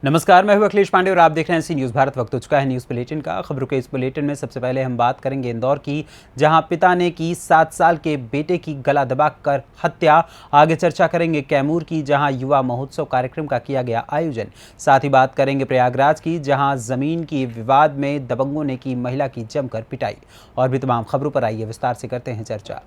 नमस्कार, मैं हूं अखिलेश पांडे और आप देख रहे हैं सी न्यूज़ भारत। वक्त हो चुका है न्यूज़ बुलेटिन का। खबरों के इस बुलेटिन में सबसे पहले हम बात करेंगे इंदौर की, जहां पिता ने की 7 साल के बेटे की गला दबाकर हत्या। आगे चर्चा करेंगे कैमूर की, जहां युवा महोत्सव कार्यक्रम का किया गया आयोजन। साथ ही बात करेंगे प्रयागराज की, जहां जमीन की विवाद में दबंगों ने की महिला की जमकर पिटाई। और भी तमाम खबरों पर आइए विस्तार से करते हैं चर्चा।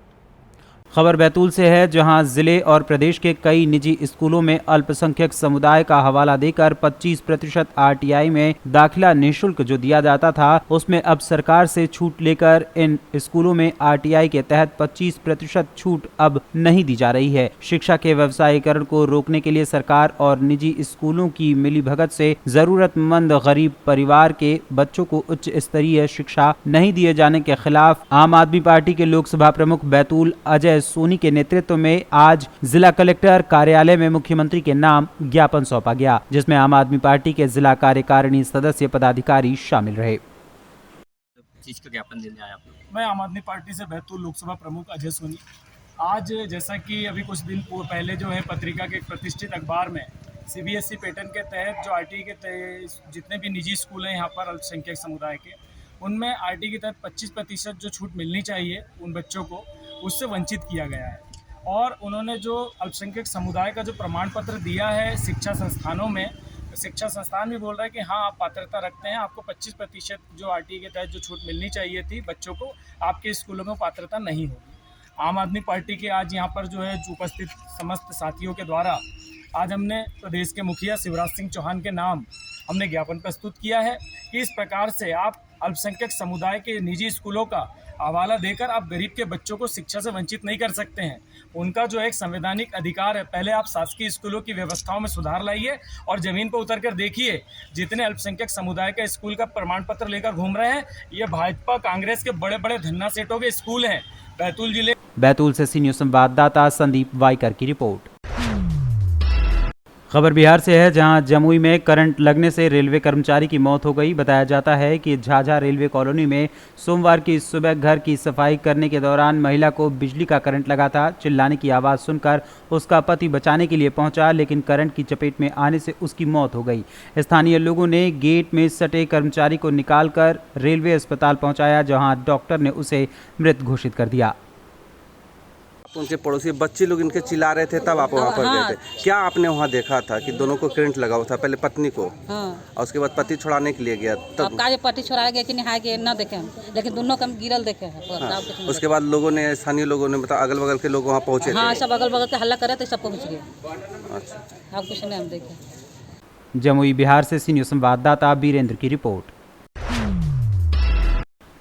खबर बैतूल से है, जहां जिले और प्रदेश के कई निजी स्कूलों में अल्पसंख्यक समुदाय का हवाला देकर 25% आरटीआई में दाखिला निःशुल्क जो दिया जाता था, उसमें अब सरकार से छूट लेकर इन स्कूलों में आरटीआई के तहत 25% छूट अब नहीं दी जा रही है। शिक्षा के व्यवसायीकरण को रोकने के लिए सरकार और निजी स्कूलों की मिलीभगत से जरूरतमंद गरीब परिवार के बच्चों को उच्च स्तरीय शिक्षा नहीं दिए जाने के खिलाफ आम आदमी पार्टी के लोकसभा प्रमुख बैतूल अजय सोनी के नेतृत्व में आज जिला कलेक्टर कार्यालय में मुख्यमंत्री के नाम ज्ञापन सौंपा गया, जिसमें आम आदमी पार्टी के जिला कार्यकारिणी सदस्य पदाधिकारी शामिल रहे। चीज का ज्ञापन देने आए आप लोग? मैं आम आदमी पार्टी से बैतूल लोकसभा प्रमुख अजय सोनी। आज जैसा कि अभी कुछ दिन पहले जो है पत्रिका के एक प्रतिष्ठित अखबार में सीबीएसई पैटर्न के तहत जो आरटीई के तहत जितने भी निजी स्कूल हैं यहाँ पर अल्पसंख्यक समुदाय के, उनमें आरटीई के तहत 25% जो छूट मिलनी चाहिए उन बच्चों को, उससे वंचित किया गया है। और उन्होंने जो अल्पसंख्यक समुदाय का जो प्रमाण पत्र दिया है शिक्षा संस्थानों में, शिक्षा संस्थान भी बोल रहा है कि हाँ आप पात्रता रखते हैं, आपको 25% जो आरटीई के तहत जो छूट मिलनी चाहिए थी बच्चों को, आपके स्कूलों में पात्रता नहीं होगी। आम आदमी पार्टी के आज यहाँ पर जो है उपस्थित समस्त साथियों के द्वारा आज हमने प्रदेश के मुखिया शिवराज सिंह चौहान के नाम हमने ज्ञापन प्रस्तुत किया है कि इस प्रकार से आप अल्पसंख्यक समुदाय के निजी स्कूलों का हवाला देकर आप गरीब के बच्चों को शिक्षा से वंचित नहीं कर सकते हैं। उनका जो एक संवैधानिक अधिकार है, पहले आप शासकीय स्कूलों की व्यवस्थाओं में सुधार लाइए और ज़मीन पर उतर कर देखिए जितने अल्पसंख्यक समुदाय का स्कूल का प्रमाण पत्र लेकर घूम रहे हैं, ये भाजपा कांग्रेस के बड़े बड़े धन्ना सेठों के स्कूल हैं बैतूल जिले। बैतूल से सी न्यूज़ संवाददाता संदीप वाइकर की रिपोर्ट। खबर बिहार से है, जहां जमुई में करंट लगने से रेलवे कर्मचारी की मौत हो गई। बताया जाता है कि झाझा रेलवे कॉलोनी में सोमवार की सुबह घर की सफाई करने के दौरान महिला को बिजली का करंट लगा था। चिल्लाने की आवाज़ सुनकर उसका पति बचाने के लिए पहुंचा, लेकिन करंट की चपेट में आने से उसकी मौत हो गई। स्थानीय लोगों ने गेट में सटे कर्मचारी को निकालकर रेलवे अस्पताल पहुँचाया, जहाँ डॉक्टर ने उसे मृत घोषित कर दिया। उनके पड़ोसी बच्चे लोग इनके चिल्ला रहे थे, तब आप वहाँ पर गए थे। क्या आपने वहाँ देखा था कि दोनों को करंट लगा हुआ था? पहले पत्नी को और उसके बाद पति छुड़ाने के लिए गया, तब पति छुड़ाया गया कि नहा के न देखे हम, लेकिन दोनों का गिरल देखे हैं। उसके बाद लोगों ने, स्थानीय लोगों ने मतलब अगल बगल के लोग वहाँ पहुँचे थे। सब अगल बगल के हल्ला करे थे, सब पहुँच गए। अच्छा, आप कुछ नहीं हम देखे। जमुई बिहार से सी न्यूज़ संवाददाता वीरेंद्र की रिपोर्ट।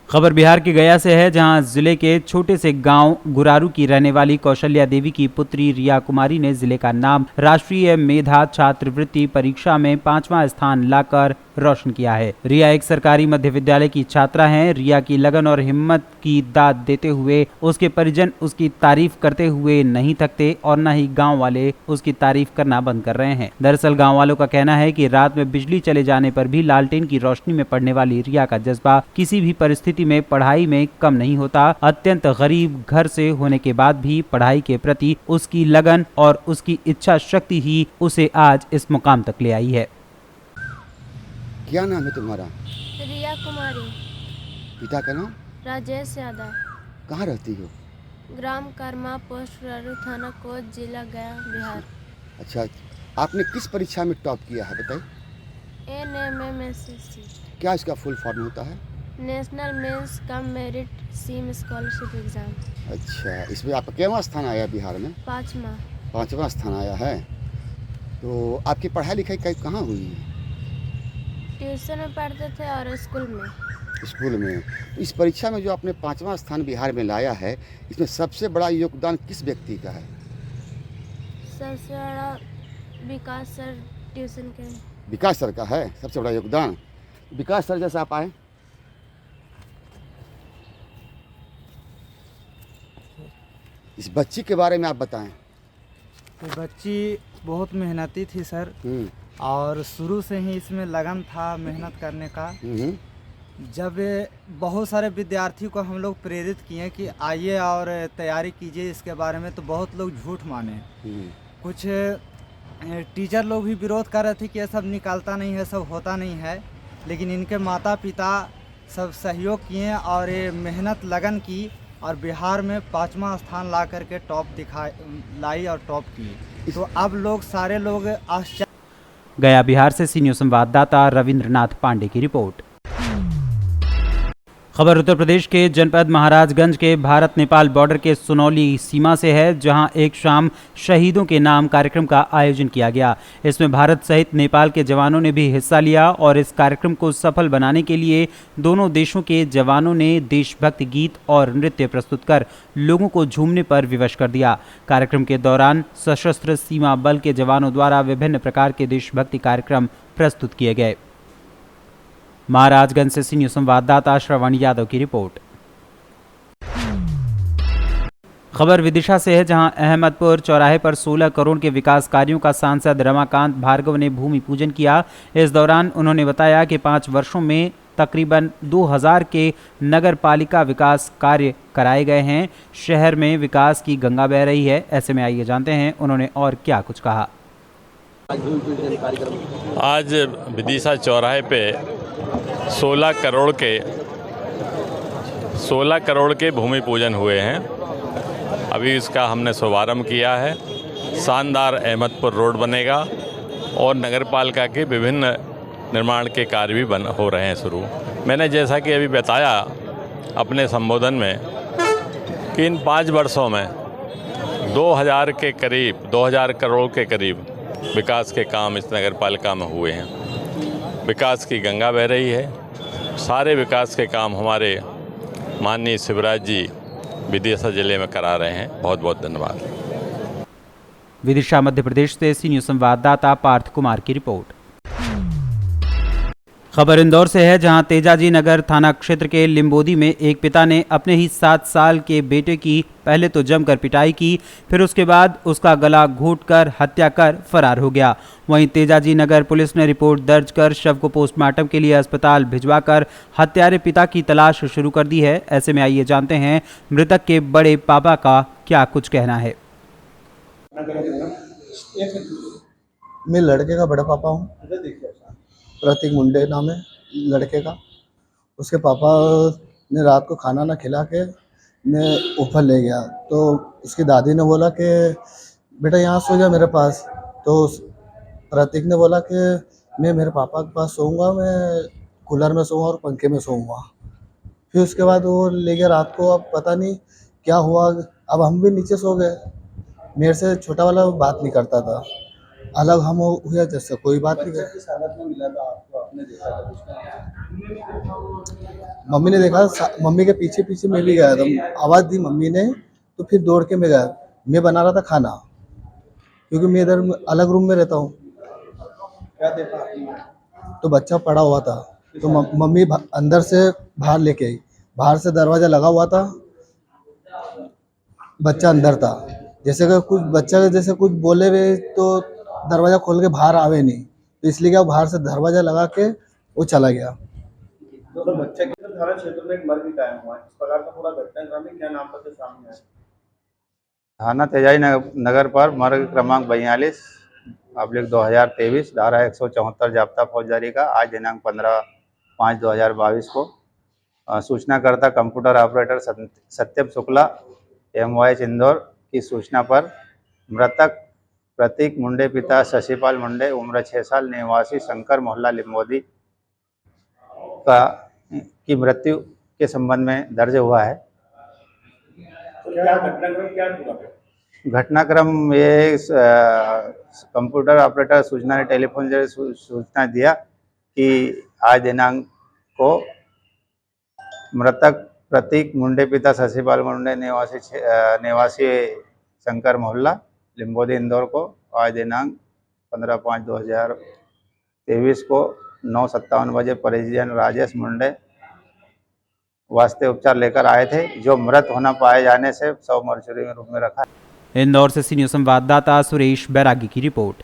खबर बिहार के गया से है, जहां जिले के छोटे से गांव गुरारू की रहने वाली कौशल्या देवी की पुत्री रिया कुमारी ने जिले का नाम राष्ट्रीय मेधा छात्रवृत्ति परीक्षा में 5वां स्थान लाकर रोशन किया है। रिया एक सरकारी मध्य विद्यालय की छात्रा हैं। रिया की लगन और हिम्मत की दाद देते हुए उसके परिजन उसकी तारीफ करते हुए नहीं थकते और न ही गांव वाले उसकी तारीफ करना बंद कर रहे हैं। दरअसल गांव वालों का कहना है कि रात में बिजली चले जाने पर भी लालटेन की रोशनी में पढ़ने वाली रिया का जज्बा किसी भी परिस्थिति में पढ़ाई में कम नहीं होता। अत्यंत गरीब घर से होने के बाद भी पढ़ाई के प्रति उसकी लगन और उसकी इच्छा शक्ति ही उसे आज इस मुकाम तक ले आई है। क्या नाम है तुम्हारा? रिया कुमारी। पिता का नाम? राजेश यादव। कहाँ रहती हो? ग्राम कर्मा, पोस्ट गुरारू, थाना कोच, जिला गया, बिहार। अच्छा, आपने किस परीक्षा में टॉप किया है बताइए? NMMSC। क्या इसका फुल फॉर्म होता है? नेशनल मेंस कम मेरिट सीम स्कॉलरशिप एग्जाम। अच्छा, इसमें आपका कितना स्थान आया बिहार में? 5वां स्थान आया है। तो आपकी पढ़ाई लिखाई कहाँ हुई है? ट्यूशन में पढ़ते थे और स्कूल में। इस परीक्षा में जो आपने 5वां स्थान बिहार में लाया है, इसमें सबसे बड़ा योगदान किस व्यक्ति का है? सबसे बड़ा विकास सर, ट्यूशन के। विकास सर का है सबसे बड़ा योगदान। विकास सर जैसा आप आए। इस बच्ची के बारे में आप बताएं। तो बच्ची बहुत मेहनती थी सर, और शुरू से ही इसमें लगन था मेहनत करने का। जब बहुत सारे विद्यार्थी को हम लोग प्रेरित किए कि आइए और तैयारी कीजिए इसके बारे में, तो बहुत लोग झूठ माने। कुछ टीचर लोग भी विरोध कर रहे थे कि ये सब निकालता नहीं है, सब होता नहीं है, लेकिन इनके माता पिता सब सहयोग किए और ये मेहनत लगन की और बिहार में 5वां स्थान ला करके लाई और टॉप की। तो अब लोग सारे लोग आश्चर्य। गया बिहार से सी न्यूज़ संवाददाता रविंद्रनाथ पांडे की रिपोर्ट। खबर उत्तर प्रदेश के जनपद महाराजगंज के भारत नेपाल बॉर्डर के सुनौली सीमा से है, जहां एक शाम शहीदों के नाम कार्यक्रम का आयोजन किया गया। इसमें भारत सहित नेपाल के जवानों ने भी हिस्सा लिया और इस कार्यक्रम को सफल बनाने के लिए दोनों देशों के जवानों ने देशभक्ति गीत और नृत्य प्रस्तुत कर लोगों को झूमने पर विवश कर दिया। कार्यक्रम के दौरान सशस्त्र सीमा बल के जवानों द्वारा विभिन्न प्रकार के देशभक्ति कार्यक्रम प्रस्तुत किए गए। महाराजगंज से सी न्यूज़ संवाददाता श्रवण यादव की रिपोर्ट। खबर विदिशा से है, जहां अहमदपुर चौराहे पर 16 करोड़ के विकास कार्यों का सांसद रमाकांत भार्गव ने भूमि पूजन किया। इस दौरान उन्होंने बताया कि 5 वर्षों में तकरीबन 2000 के नगर पालिका विकास कार्य कराए गए हैं। शहर में विकास की गंगा बह रही है। ऐसे में आइए जानते हैं उन्होंने और क्या कुछ कहा। आज विदिशा चौराहे पे 16 करोड़ के भूमि पूजन हुए हैं। अभी इसका हमने शुभारंभ किया है। शानदार अहमदपुर रोड बनेगा और नगरपालिका के विभिन्न निर्माण के कार्य भी हो रहे हैं शुरू। मैंने जैसा कि अभी बताया अपने संबोधन में कि इन 5 वर्षों में 2000 करोड़ के करीब विकास के काम इस नगरपालिका में हुए हैं। विकास की गंगा बह रही है। सारे विकास के काम हमारे माननीय शिवराज जी विदिशा जिले में करा रहे हैं। बहुत बहुत धन्यवाद। विदिशा मध्य प्रदेश से सी न्यूज़ संवाददाता पार्थ कुमार की रिपोर्ट। खबर इंदौर से है, जहां तेजाजी नगर थाना क्षेत्र के लिम्बोदी में एक पिता ने अपने ही 7 साल के बेटे की पहले तो जमकर पिटाई की, फिर उसके बाद उसका गला घोंटकर हत्या कर फरार हो गया। वहीं तेजाजी नगर पुलिस ने रिपोर्ट दर्ज कर शव को पोस्टमार्टम के लिए अस्पताल भिजवाकर हत्यारे पिता की तलाश शुरू कर दी है। ऐसे में आइए जानते हैं मृतक के बड़े पापा का क्या कुछ कहना है। मैं लड़के का बड़ा पापा हूँ। प्रतीक मुंडे नाम है लड़के का। उसके पापा ने रात को खाना ना खिला के मैं ऊपर ले गया, तो उसकी दादी ने बोला कि बेटा यहाँ सो जा मेरे पास। तो प्रतीक ने बोला कि मैं मेरे पापा के पास सोऊंगा, मैं कूलर में सोऊंगा और पंखे में सोऊंगा। फिर उसके बाद वो ले गया रात को। अब पता नहीं क्या हुआ। अब हम भी नीचे सो गए। मेरे से छोटा वाला बात नहीं करता था, अलग हम हुआ जैसे कोई बात नहीं। किस हालत में मिला था आपको? आपने देखा था कुछ? मम्मी ने देखा। मम्मी के पीछे पीछे मैं भी गया था। आवाज़ दी मम्मी ने तो फिर दौड़ के मैं गया। मैं बना रहा था खाना, क्योंकि मैं इधर अलग रूम में रहता हूँ। क्या देखा? तो बच्चा पड़ा हुआ था। तो मम्मी अंदर से बाहर लेके आई। बाहर से दरवाज़ा लगा हुआ था, बच्चा अंदर था। जैसे कि कुछ बच्चा जैसे कुछ बोले हुए तो दरवाज़ा खोल के बाहर आवे नहीं, तो इसलिए क्या बाहर से दरवाज़ा लगा के वो चला गया। तो बच्चे के थाना क्षेत्र में एक मर्ग कायम हुआ। इस प्रकार का पूरा घटनाक्रम क्या नाम पर सामने आया? थाना तेजाजी नगर पर मर्ग क्रमांक 42/2023 धारा 174 जाब्ता फौजदारी का आज दिनांक 15/5/2022 को सूचनाकर्ता कंप्यूटर ऑपरेटर सत्यम शुक्ला MYH इंदौर की सूचना पर मृतक प्रतीक मुंडे पिता शशिपाल मुंडे उम्र 6 साल निवासी शंकर मोहल्ला लिम्बोदी की मृत्यु के संबंध में दर्ज हुआ है। घटनाक्रम ये कंप्यूटर ऑपरेटर सूचना ने टेलीफोन से सूचना दिया कि आज दिनांक को मृतक प्रतीक मुंडे पिता शशिपाल मुंडे निवासी शंकर मोहल्ला लिम्बोदी इंदौर को आज दिनांक 15/5/2023 को 9:57 बजे परिजन राजेश मुंडे वास्ते उपचार लेकर आए थे, जो मृत होना पाए जाने से शव मरचुरी में रूप में रखा। इंदौर से सी न्यूज़ संवाददाता सुरेश बैरागी की रिपोर्ट।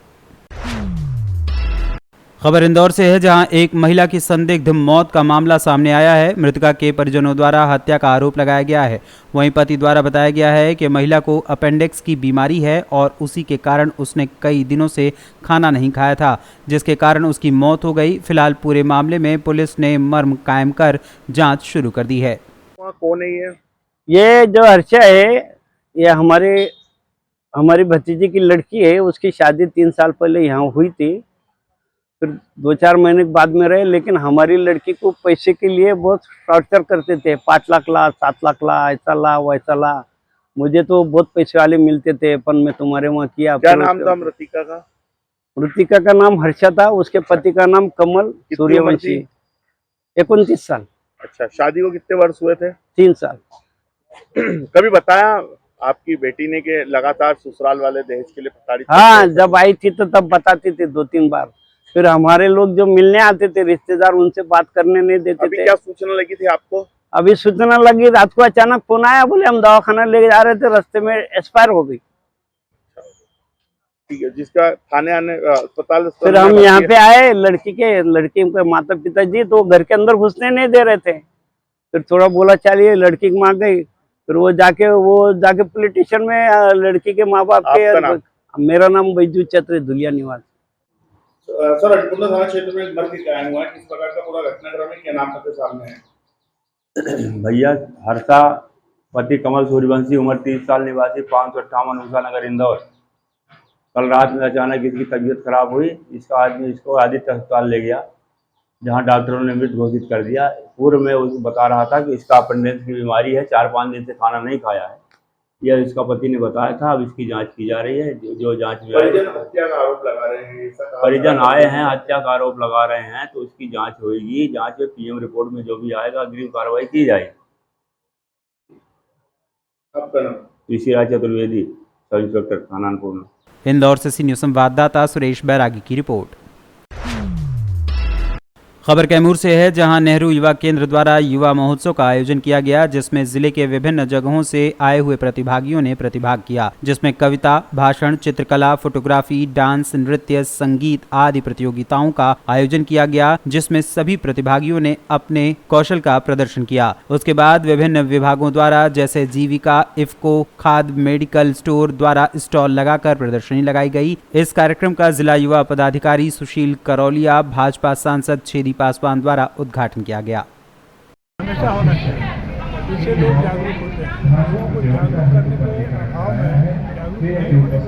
खबर इंदौर से है, जहां एक महिला की संदिग्ध मौत का मामला सामने आया है। मृतका के परिजनों द्वारा हत्या का आरोप लगाया गया है। वहीं पति द्वारा बताया गया है कि महिला को अपेंडिक्स की बीमारी है और उसी के कारण उसने कई दिनों से खाना नहीं खाया था, जिसके कारण उसकी मौत हो गई। फिलहाल पूरे मामले में पुलिस ने मर्म कायम कर जांच शुरू कर दी है। कौन है ये जो हर्षा है, ये हमारी भतीजी की लड़की है। उसकी शादी 3 साल पहले यहाँ हुई थी, फिर 2-4 महीने के बाद में रहे, लेकिन हमारी लड़की को पैसे के लिए बहुत टॉर्चर करते थे। 5 लाख ला, 7 लाख ला, ऐसा ला वैसा ला। मुझे तो बहुत पैसे वाले मिलते थे, पर मैं तुम्हारे वहाँ किया। क्या नाम था मृतिका का? मृतिका का नाम हर्षा था, उसके पति का नाम कमल सूर्यवंशी। 29 साल। अच्छा, शादी को कितने वर्ष हुए थे? 3 साल। कभी बताया आपकी बेटी ने कि लगातार ससुराल वाले दहेज के लिए प्रताड़ित? हाँ, जब आई थी तो तब बताती थी 2-3 बार। फिर हमारे लोग जो मिलने आते थे रिश्तेदार, उनसे बात करने नहीं देते थे। क्या सूचना लगी थी आपको? अभी सूचना लगी, रात को अचानक फोन आया, बोले हम दवाखाना ले जा रहे थे, रास्ते में एक्सपायर हो गई। ठीक है, जिसका थाने आने अस्पताल फिर हम यहाँ पे आए, लड़की के माता पिता जी तो घर के अंदर घुसने नहीं दे रहे थे। फिर थोड़ा बोला चलिए, लड़की की माँ गई, फिर वो जाके पुलिस स्टेशन में लड़की के माँ बाप के। मेरा नाम बैजू चत्र, धुलिया निवास। सर, अटकुंडा थाना क्षेत्र में मर्ग कायम हुआ है, किस प्रकार का पूरा घटनाक्रम है, क्या नाम पते सामने है? भैया हर्षा, पति कमल सूर्यवंशी, उम्र 30 साल, निवासी 558 उषा नगर इंदौर। कल रात में अचानक इसकी तबीयत खराब हुई। इसका आदमी इसको आदित्य अस्पताल ले गया, जहां डॉक्टरों ने मृत घोषित कर दिया। पूर्व में उसको बता रहा था कि इसका अपेंडिक्स की बीमारी है, 4-5 दिन से खाना नहीं खाया है। यह इसका पति ने बताया था। अब इसकी जांच की जा रही है। जो जांच में हत्या का आरोप लगा रहे हैं, परिजन आए हैं, हत्या का आरोप लगा रहे हैं, तो उसकी जांच होगी। जांच में पीएम रिपोर्ट में जो भी आएगा अग्रिम कार्रवाई की जाएगी। आपका नाम? ऋषिराज चतुर्वेदी, सब इंस्पेक्टर थाना अन्नपूर्णा। इंदौर से सी न्यूज़ संवाददाता सुरेश बैरागी की रिपोर्ट। खबर कैमूर से है, जहां नेहरू युवा केंद्र द्वारा युवा महोत्सव का आयोजन किया गया, जिसमें जिले के विभिन्न जगहों से आए हुए प्रतिभागियों ने प्रतिभाग किया, जिसमें कविता, भाषण, चित्रकला, फोटोग्राफी, डांस, नृत्य, संगीत आदि प्रतियोगिताओं का आयोजन किया गया, जिसमें सभी प्रतिभागियों ने अपने कौशल का प्रदर्शन किया। उसके बाद विभिन्न विभागों द्वारा जैसे जीविका, इफ्को, खाद, मेडिकल स्टोर द्वारा स्टॉल लगाकर प्रदर्शनी लगाई गई। इस कार्यक्रम का जिला युवा पदाधिकारी सुशील करौलिया, भाजपा सांसद छेदी पासवान द्वारा उद्घाटन किया गया। हमेशा होना चाहिए, इससे लोग जागरूक होते हैं। लोगों को जागरूक करने के अभाव में, जागरूक नहीं होने की वजह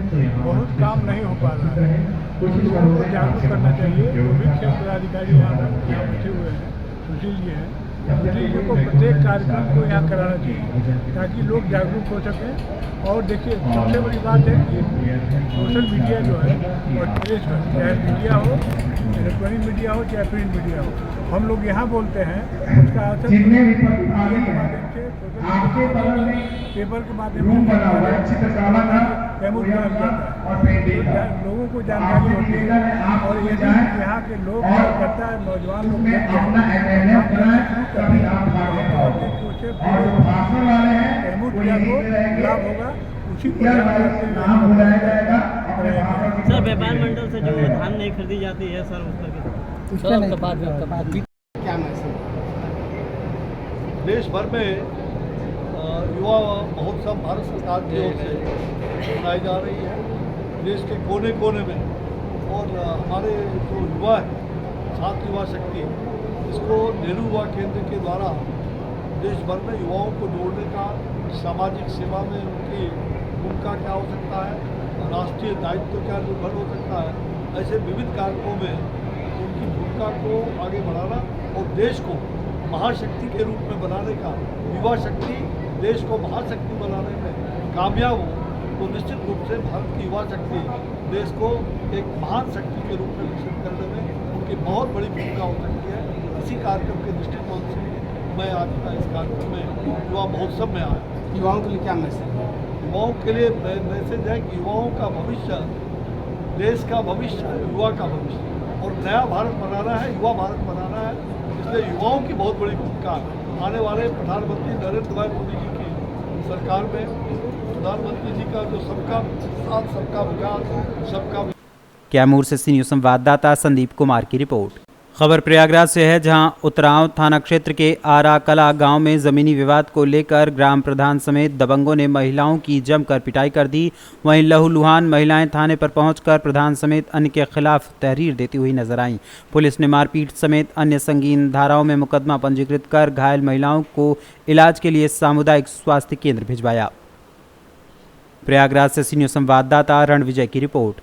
से बहुत काम नहीं हो पा रहा है। कुछ लोगों को जागरूक करना चाहिए। जो भी क्षेत्र पदाधिकारी यहाँ बैठे हुए हैं, सुशील जी हैं, सुशील जी को प्रत्येक कार्यक्रम को यहाँ कराना चाहिए, ताकि लोग जागरूक हो सकें। और देखिए, सबसे बड़ी बात है कि सोशल मीडिया जो है, और चाहे मीडिया हो, इलेक्ट्रॉनिक मीडिया हो, चाहे प्रिंट मीडिया हो, हम लोग यहाँ बोलते हैं, उसका असर पेपर के माध्यम से कैमूर में जाता है। लोगों को जानकारी होती है, और यदि यहाँ के लोग करता है, नौजवान लोग कैमूर जिला को लाभ होगा। उसी को सर, व्यापार मंडल से जो धान नहीं खरीदी जाती है सर, उसका बाद क्या मैसेज? देश भर में युवा महोत्सव भारत सरकार की ओर से मनाई जा रही है, देश के कोने कोने में। और हमारे जो युवा है, सात युवा शक्ति, इसको नेहरू युवा केंद्र के द्वारा देश भर में युवाओं को जोड़ने का, सामाजिक सेवा में उनकी भूमिका क्या हो सकता है, राष्ट्रीय दायित्व क्या निर्भर हो सकता है, ऐसे विविध कार्यक्रमों में उनकी भूमिका को आगे बढ़ाना और देश को महाशक्ति के रूप में बनाने का, युवा शक्ति देश को महाशक्ति बनाने में कामयाब हो, तो निश्चित रूप से भारत की युवा शक्ति देश को एक महान शक्ति के रूप में विकसित करने में उनकी बहुत बड़ी भूमिका हो सकती है। इसी कार्यक्रम के दृष्टिकोण से मैं आज का इस कार्यक्रम में युवा महोत्सव में आया। युवाओं के लिए क्या मैसेज है? युवाओं के लिए मैसेज है कि युवाओं का भविष्य, देश का भविष्य, युवा का भविष्य, और नया भारत बनाना है, युवा भारत बनाना है। इसलिए युवाओं की बहुत बड़ी भूमिका आने वाले प्रधानमंत्री नरेंद्र भाई मोदी जी की सरकार में, प्रधानमंत्री जी का जो सबका साथ, सबका विकास, सबका कैमूर से सी न्यूज़ संवाददाता संदीप कुमार की रिपोर्ट। खबर प्रयागराज से है, जहां उतराव थाना क्षेत्र के आरा कला गांव में जमीनी विवाद को लेकर ग्राम प्रधान समेत दबंगों ने महिलाओं की जमकर पिटाई कर दी। वहीं लहूलुहान महिलाएं थाने पर पहुंचकर प्रधान समेत अन्य के खिलाफ तहरीर देती हुई नजर आईं। पुलिस ने मारपीट समेत अन्य संगीन धाराओं में मुकदमा पंजीकृत कर घायल महिलाओं को इलाज के लिए सामुदायिक स्वास्थ्य केंद्र भिजवाया। प्रयागराज से सी न्यूज़ संवाददाता रणविजय की रिपोर्ट।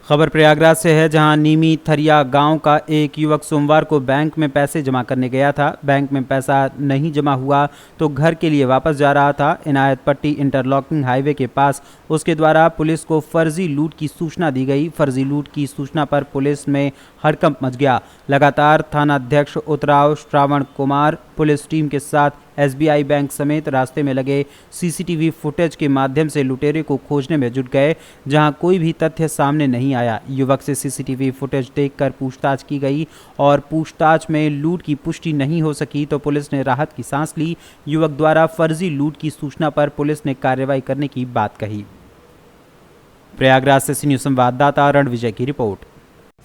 खबर प्रयागराज से है, जहां नीमी थरिया गांव का एक युवक सोमवार को बैंक में पैसे जमा करने गया था। बैंक में पैसा नहीं जमा हुआ तो घर के लिए वापस जा रहा था। इनायत पट्टी इंटरलॉकिंग हाईवे के पास उसके द्वारा पुलिस को फर्जी लूट की सूचना दी गई। फर्जी लूट की सूचना पर पुलिस में हड़कंप मच गया। लगातार थानाध्यक्ष उतराव श्रावण कुमार पुलिस टीम के साथ SBI बैंक समेत रास्ते में लगे CCTV फुटेज के माध्यम से लुटेरे को खोजने में जुट गए, जहां कोई भी तथ्य सामने नहीं आया। युवक से CCTV फुटेज देखकर पूछताछ की गई और पूछताछ में लूट की पुष्टि नहीं हो सकी तो पुलिस ने राहत की सांस ली। युवक द्वारा फर्जी लूट की सूचना पर पुलिस ने कार्रवाई करने की बात कही। प्रयागराज से सी न्यूज़ संवाददाता रणविजय की रिपोर्ट।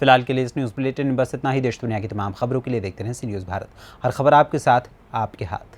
फिलहाल के लिए इस न्यूज़ बुलेटिन में बस इतना ही। देश दुनिया की तमाम खबरों के लिए देखते रहें सी न्यूज़ भारत। हर खबर आपके साथ, आपके हाथ।